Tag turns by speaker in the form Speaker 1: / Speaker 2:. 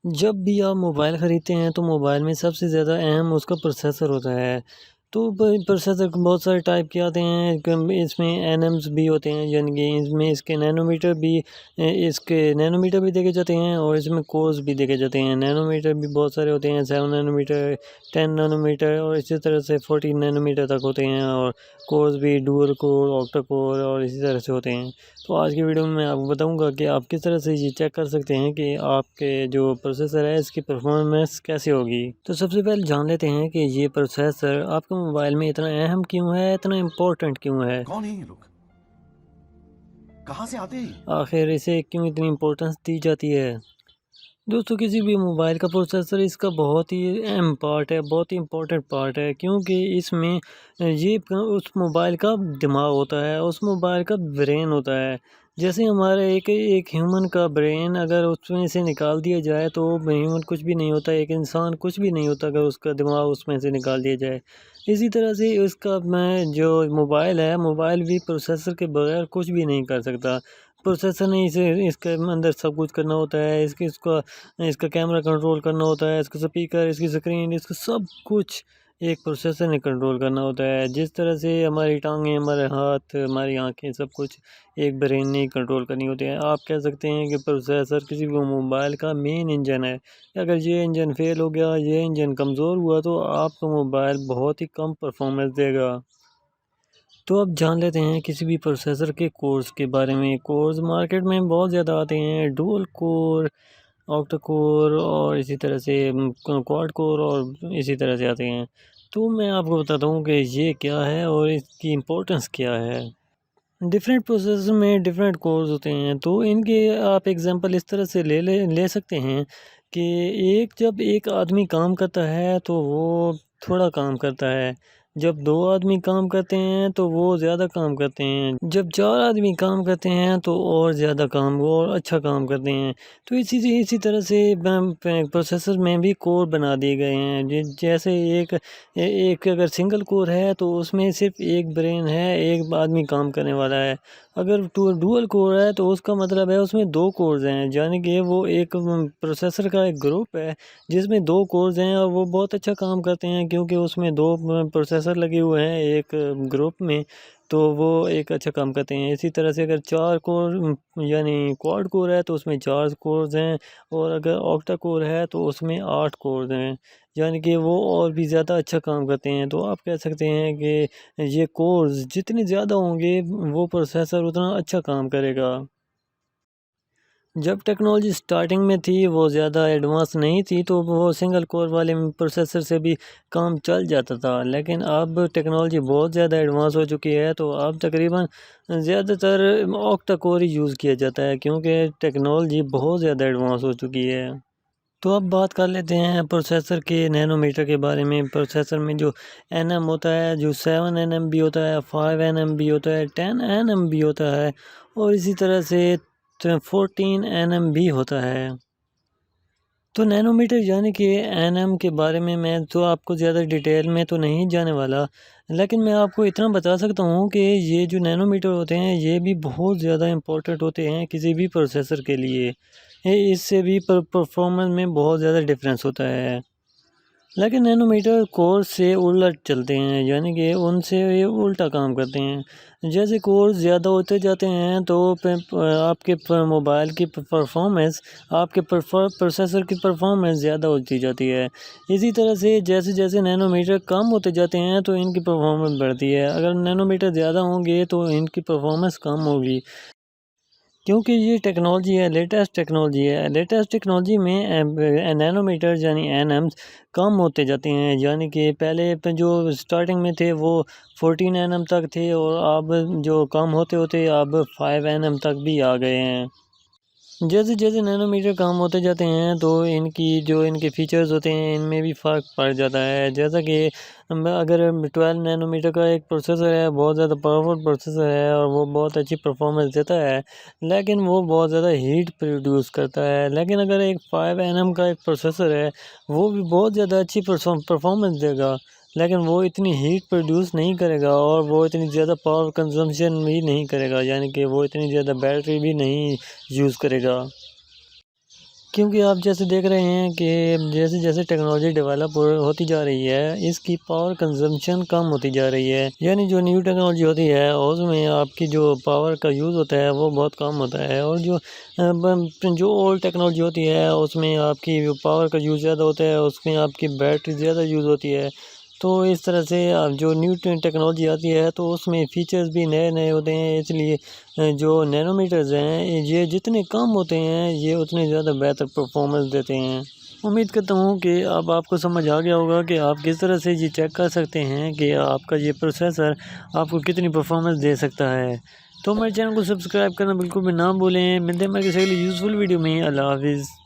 Speaker 1: जब भी आप मोबाइल ख़रीदते हैं तो मोबाइल में सबसे ज़्यादा अहम उसका प्रोसेसर होता है। तो प्रोसेसर बहुत सारे टाइप के आते हैं, इसमें एनएम्स भी होते हैं, यानी कि इसमें इसके नैनोमीटर भी देखे जाते हैं और इसमें कोर्स भी देखे जाते हैं। नैनोमीटर भी बहुत सारे होते हैं, 7 नैनोमीटर, 10 नैनोमीटर और इसी तरह से 14 नैनोमीटर तक होते हैं। और कोर्स भी डुअल कोर, ऑक्टा कोर और इसी तरह से होते हैं। तो आज की वीडियो में मैं आपको बताऊंगा कि आप किस तरह से ये चेक कर सकते हैं कि आपके जो प्रोसेसर है इसकी परफॉर्मेंस कैसे होगी। तो सबसे पहले जान लेते हैं कि ये प्रोसेसर आपके मोबाइल में इतना अहम क्यों है, इतना इम्पोर्टेंट क्यों है,
Speaker 2: कौन है ये लोग? कहाँ से आते हैं?
Speaker 1: आखिर इसे क्यों इतनी इम्पोर्टेंस दी जाती है। दोस्तों, किसी भी मोबाइल का प्रोसेसर इसका बहुत ही अहम पार्ट है, बहुत ही इम्पोर्टेंट पार्ट है, क्योंकि इसमें उस मोबाइल का दिमाग होता है, उस मोबाइल का ब्रेन होता है। जैसे हमारा एक एक ह्यूमन का ब्रेन अगर उसमें से निकाल दिया जाए तो ह्यूमन कुछ भी नहीं होता, एक इंसान कुछ भी नहीं होता अगर उसका दिमाग उसमें से निकाल दिया जाए। इसी तरह से इसका मैं जो मोबाइल है, मोबाइल भी प्रोसेसर के बगैर कुछ भी नहीं कर सकता। प्रोसेसर ने इसे इसके अंदर सब कुछ करना होता है, इसका कैमरा कंट्रोल करना होता है, इसका स्पीकर, इसकी स्क्रीन, इसका सब कुछ एक प्रोसेसर ने कंट्रोल करना होता है। जिस तरह से हमारी टांगें, हमारे हाथ, हमारी आंखें, सब कुछ एक ब्रेन ने कंट्रोल करनी होती है। आप कह सकते हैं कि प्रोसेसर किसी भी मोबाइल का मेन इंजन है। अगर ये इंजन फेल हो गया, ये इंजन कमज़ोर हुआ तो आपका मोबाइल बहुत ही कम परफॉर्मेंस देगा। तो अब जान लेते हैं किसी भी प्रोसेसर के कोर्स के बारे में। कोर्स मार्केट में बहुत ज़्यादा आते हैं, डुअल कोर, ऑक्टा कोर और इसी तरह से क्वाड कोर और इसी तरह से आते हैं। तो मैं आपको बताता हूँ कि ये क्या है और इसकी इम्पोर्टेंस क्या है। डिफरेंट प्रोसेसर में डिफरेंट कोर्स होते हैं, तो इनके आप एग्जांपल इस तरह से ले सकते हैं कि जब एक आदमी काम करता है तो वो थोड़ा काम करता है। जब 2 आदमी काम करते हैं तो वो ज़्यादा काम करते हैं। जब 4 आदमी काम करते हैं तो और ज़्यादा काम और अच्छा काम करते हैं। तो इसी तरह से प्रोसेसर में भी कोर बना दिए गए हैं। जैसे एक अगर सिंगल कोर है तो उसमें सिर्फ एक ब्रेन है, एक आदमी काम करने वाला है। अगर डुअल कोर है तो उसका मतलब है उसमें 2 कोर्स हैं, यानी कि वो एक प्रोसेसर का एक ग्रुप है जिसमें 2 कोर्स हैं और वो बहुत अच्छा काम करते हैं, क्योंकि उसमें 2 प्रोसेसर लगे हुए हैं एक ग्रुप में, तो वो एक अच्छा काम करते हैं। इसी तरह से अगर 4 कोर यानी क्वाड कोर है तो उसमें 4 कोर्स हैं, और अगर ऑक्टा कोर है तो उसमें 8 कोर्स हैं, यानी कि वो और भी ज़्यादा अच्छा काम करते हैं। तो आप कह सकते हैं कि ये कोर्स जितने ज़्यादा होंगे वो प्रोसेसर उतना अच्छा काम करेगा। जब टेक्नोलॉजी स्टार्टिंग में थी वो ज़्यादा एडवांस नहीं थी, तो वो सिंगल कोर वाले प्रोसेसर से भी काम चल जाता था। लेकिन अब टेक्नोलॉजी बहुत ज़्यादा एडवांस हो चुकी है, तो अब तकरीबन ज़्यादातर ऑक्टा कोर ही यूज़ किया जाता है, क्योंकि टेक्नोलॉजी बहुत ज़्यादा एडवांस हो चुकी है। तो अब बात कर लेते हैं प्रोसेसर के नैनोमीटर के बारे में। प्रोसेसर में जो एनएम होता है, जो 7 एनएम भी होता है, 5 एनएम भी होता है, 10 एनएम भी होता है और इसी तरह से 14 एनएम भी होता है। तो नैनोमीटर यानी कि एनएम के बारे में मैं तो आपको ज़्यादा डिटेल में तो नहीं जाने वाला, लेकिन मैं आपको इतना बता सकता हूँ कि ये जो नैनोमीटर होते हैं ये भी बहुत ज़्यादा इम्पोर्टेंट होते हैं किसी भी प्रोसेसर के लिए। इससे भी परफॉर्मेंस में बहुत ज़्यादा डिफरेंस होता है। लेकिन नैनोमीटर कोर्स से उलट चलते हैं, यानी कि उनसे ये उल्टा काम करते हैं। जैसे कोर्स ज़्यादा होते जाते हैं तो आपके मोबाइल की परफॉर्मेंस, आपके प्रोसेसर की परफॉर्मेंस ज़्यादा होती जाती है। इसी तरह से जैसे जैसे नैनोमीटर कम होते जाते हैं तो इनकी परफॉर्मेंस बढ़ती है। अगर नैनोमीटर ज़्यादा होंगे तो इनकी परफॉर्मेंस कम होगी, क्योंकि ये टेक्नोलॉजी है, लेटेस्ट टेक्नोलॉजी है। लेटेस्ट टेक्नोलॉजी में नैनोमीटर यानी एनएम्स कम होते जाते हैं, यानी कि पहले जो स्टार्टिंग में थे वो 14 एनएम तक थे और अब जो कम होते होते अब 5 एनएम तक भी आ गए हैं। जैसे जैसे नैनोमीटर कम होते जाते हैं तो इनके फीचर्स होते हैं इनमें भी फ़र्क पड़ जाता है। जैसा कि अगर 12 नैनोमीटर का एक प्रोसेसर है, बहुत ज़्यादा पावरफुल प्रोसेसर है और वो बहुत अच्छी परफॉर्मेंस देता है, लेकिन वो बहुत ज़्यादा हीट प्रोड्यूस करता है। लेकिन अगर एक 5 एनएम का एक प्रोसेसर है, वो भी बहुत ज़्यादा अच्छी परफॉर्मेंस देगा, लेकिन वो इतनी हीट प्रोड्यूस नहीं करेगा और वो इतनी ज़्यादा पावर कंजम्पशन भी नहीं करेगा, यानी कि वो इतनी ज़्यादा बैटरी भी नहीं यूज़ करेगा। क्योंकि आप जैसे देख रहे हैं कि जैसे जैसे टेक्नोलॉजी डेवलप होती जा रही है, इसकी पावर कंजम्पशन कम होती जा रही है। यानी जो न्यू टेक्नोलॉजी होती है उसमें आपकी जो पावर का यूज़ होता है वो बहुत कम होता है, और जो ओल्ड टेक्नोलॉजी होती है उसमें आपकी जो पावर का यूज़ ज़्यादा होता है, उसमें आपकी बैटरी ज़्यादा यूज़ होती है। तो इस तरह से अब जो न्यू टेक्नोलॉजी आती है तो उसमें फ़ीचर्स भी नए-नए होते हैं, इसलिए जो नैनोमीटर्स हैं ये जितने कम होते हैं ये उतने ज़्यादा बेहतर परफॉर्मेंस देते हैं। उम्मीद करता हूँ कि अब आपको समझ आ गया होगा कि आप किस तरह से ये चेक कर सकते हैं कि आपका ये प्रोसेसर आपको कितनी परफॉर्मेंस दे सकता है। तो मेरे चैनल को सब्सक्राइब करना बिल्कुल भी ना भूलें। मिलते हैं हमारे किसी अगली यूज़फुल वीडियो में। अल्लाह हाफ़िज़।